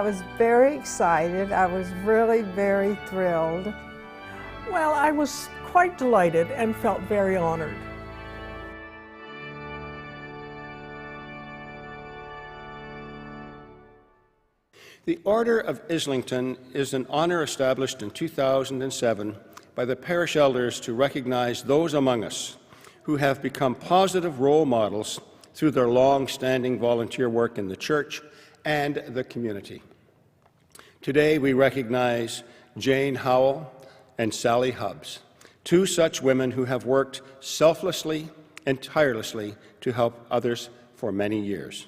was very excited. I was really very thrilled. Well, I was quite delighted and felt very honored. The Order of Islington is an honor established in 2007 by the parish elders to recognize those among us who have become positive role models through their long-standing volunteer work in the church and the community. Today we recognize Jane Howell and Sally Hubbs, two such women who have worked selflessly and tirelessly to help others for many years.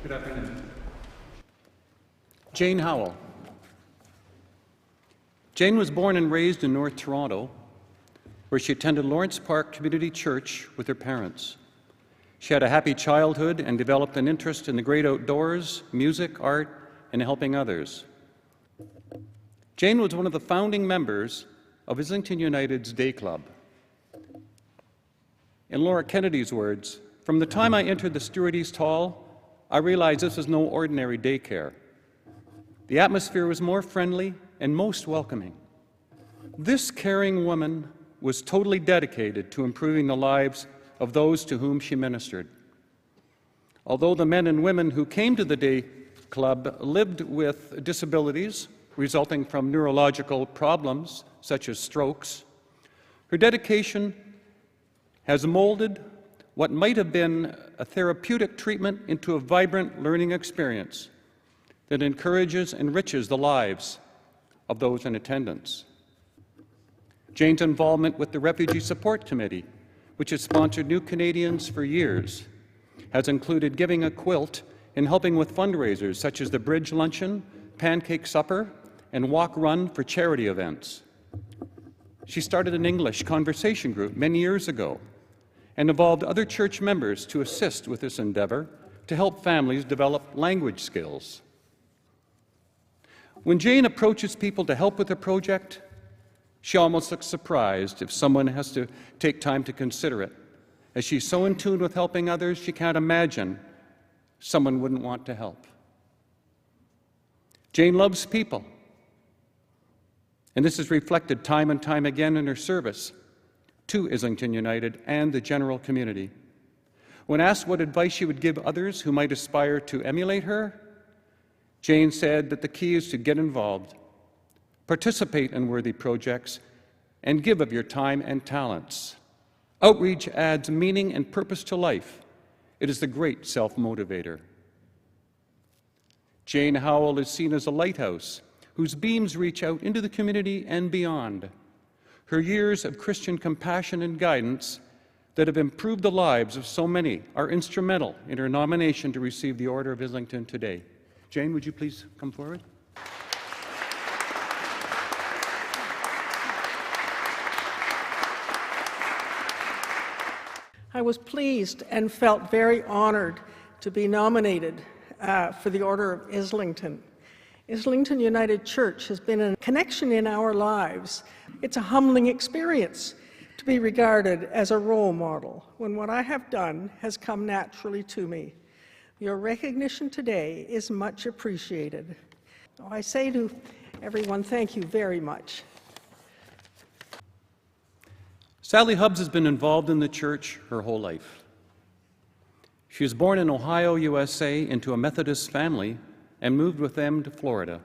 Good afternoon. Jane Howell. Jane was born and raised in North Toronto, where she attended Lawrence Park Community Church with her parents. She had a happy childhood and developed an interest in the great outdoors, music, art, and helping others. Jane was one of the founding members of Islington United's Day Club. In Laura Kennedy's words, "From the time I entered the Stuart East Hall, I realized this was no ordinary daycare. The atmosphere was more friendly and most welcoming. This caring woman was totally dedicated to improving the lives of those to whom she ministered. Although the men and women who came to the Day Club lived with disabilities resulting from neurological problems such as strokes, her dedication has molded what might have been a therapeutic treatment into a vibrant learning experience that encourages and enriches the lives of those in attendance. Jane's involvement with the Refugee Support Committee, which has sponsored New Canadians for years, has included giving a quilt and helping with fundraisers such as the Bridge Luncheon, Pancake Supper, and Walk Run for charity events. She started an English conversation group many years ago and involved other church members to assist with this endeavor to help families develop language skills. When Jane approaches people to help with a project, she almost looks surprised if someone has to take time to consider it. As she's so in tune with helping others, she can't imagine someone wouldn't want to help. Jane loves people, and this is reflected time and time again in her service to Islington United and the general community. When asked what advice she would give others who might aspire to emulate her, Jane said that the key is to get involved, participate in worthy projects, and give of your time and talents. Outreach adds meaning and purpose to life. It is the great self-motivator. Jane Howell is seen as a lighthouse whose beams reach out into the community and beyond. Her years of Christian compassion and guidance that have improved the lives of so many are instrumental in her nomination to receive the Order of Islington today. Jane, would you please come forward? I was pleased and felt very honored to be nominated for the Order of Islington. Islington United Church has been a connection in our lives. It's a humbling experience to be regarded as a role model when what I have done has come naturally to me. Your recognition today is much appreciated. I say to everyone, thank you very much. Sally Hubbs has been involved in the church her whole life. She was born in Ohio, USA, into a Methodist family and moved with them to Florida.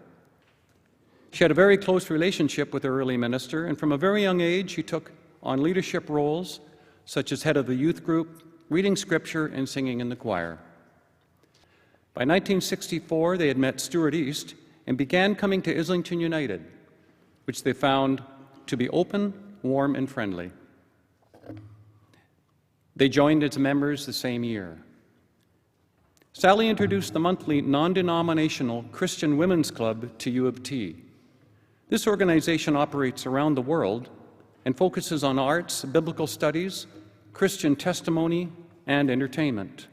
She had a very close relationship with her early minister, and from a very young age, she took on leadership roles such as head of the youth group, reading scripture, and singing in the choir. By 1964, they had met Stuart East and began coming to Islington United, which they found to be open, warm, and friendly. They joined as members the same year. Sally introduced the monthly non-denominational Christian Women's Club to U of T. This organization operates around the world and focuses on arts, biblical studies, Christian testimony, and entertainment.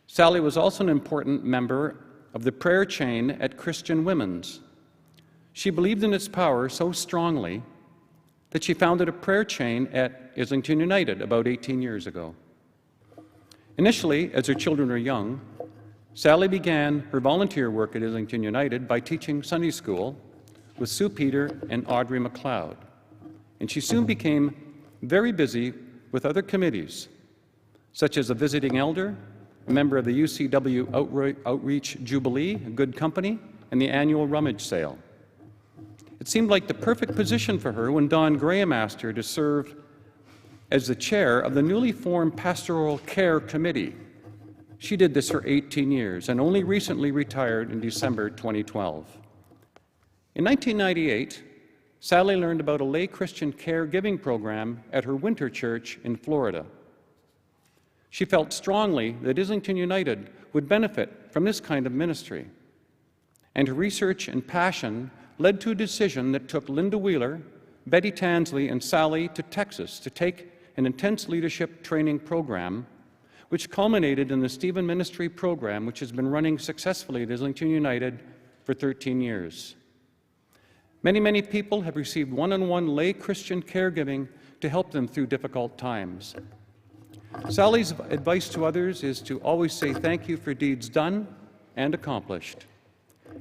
Sally was also an important member of the prayer chain at Christian Women's. She believed in its power so strongly that she founded a prayer chain at Islington United about 18 years ago. Initially, as her children were young, Sally began her volunteer work at Islington United by teaching Sunday school with Sue Peter and Audrey McLeod, and she soon became very busy with other committees, such as a visiting elder, a member of the UCW Outreach Jubilee, a good company, and the annual rummage sale. It seemed like the perfect position for her when Don Graham asked her to serve as the chair of the newly formed Pastoral Care Committee. She did this for 18 years and only recently retired in December 2012. In 1998, Sally learned about a lay Christian caregiving program at her winter church in Florida. She felt strongly that Islington United would benefit from this kind of ministry, and her research and passion led to a decision that took Linda Wheeler, Betty Tansley, and Sally to Texas to take an intense leadership training program, which culminated in the Stephen Ministry program, which has been running successfully at Islington United for 13 years. Many people have received one-on-one lay Christian caregiving to help them through difficult times. Sally's advice to others is to always say thank you for deeds done and accomplished,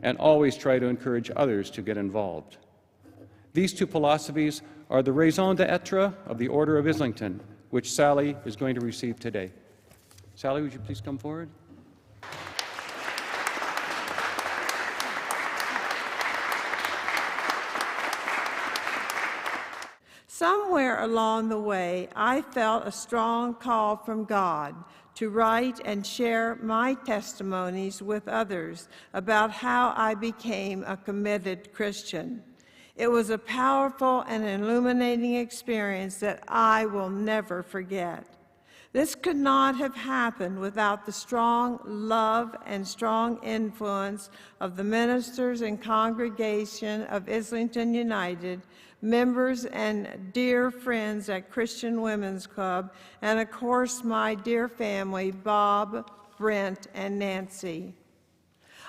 and always try to encourage others to get involved. These two philosophies are the raison d'etre of the Order of Islington, which Sally is going to receive today. Sally, would you please come forward? Somewhere along the way, I felt a strong call from God to write and share my testimonies with others about how I became a committed Christian. It was a powerful and illuminating experience that I will never forget. This could not have happened without the strong love and strong influence of the ministers and congregation of Islington United, members and dear friends at Christian Women's Club, and of course my dear family, Bob, Brent, and Nancy.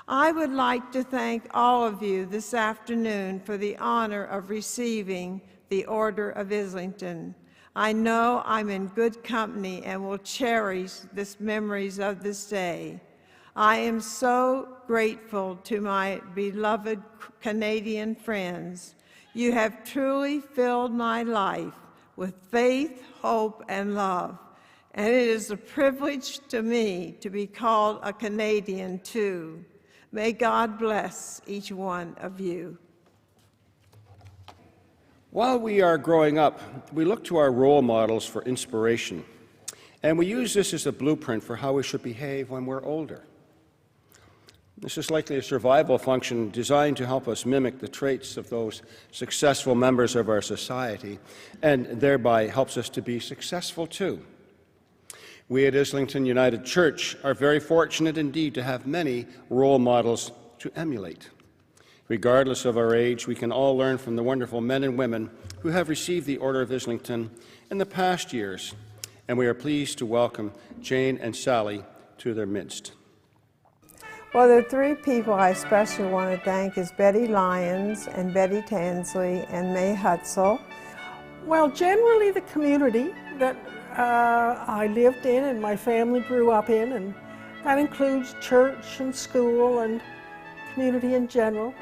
I would like to thank all of you this afternoon for the honor of receiving the Order of Islington. I know I'm in good company and will cherish the memories of this day. I am so grateful to my beloved Canadian friends. You have truly filled my life with faith, hope, and love, and it is a privilege to me to be called a Canadian too. May God bless each one of you. While we are growing up, we look to our role models for inspiration, and we use this as a blueprint for how we should behave when we're older. This is likely a survival function designed to help us mimic the traits of those successful members of our society, and thereby helps us to be successful too. We at Islington United Church are very fortunate indeed to have many role models to emulate. Regardless of our age, we can all learn from the wonderful men and women who have received the Order of Islington in the past years, and we are pleased to welcome Jane and Sally to their midst. Well, the three people I especially want to thank is Betty Lyons and Betty Tansley and May Hutzel. Well, generally the community that I lived in and my family grew up in, and that includes church and school and community in general.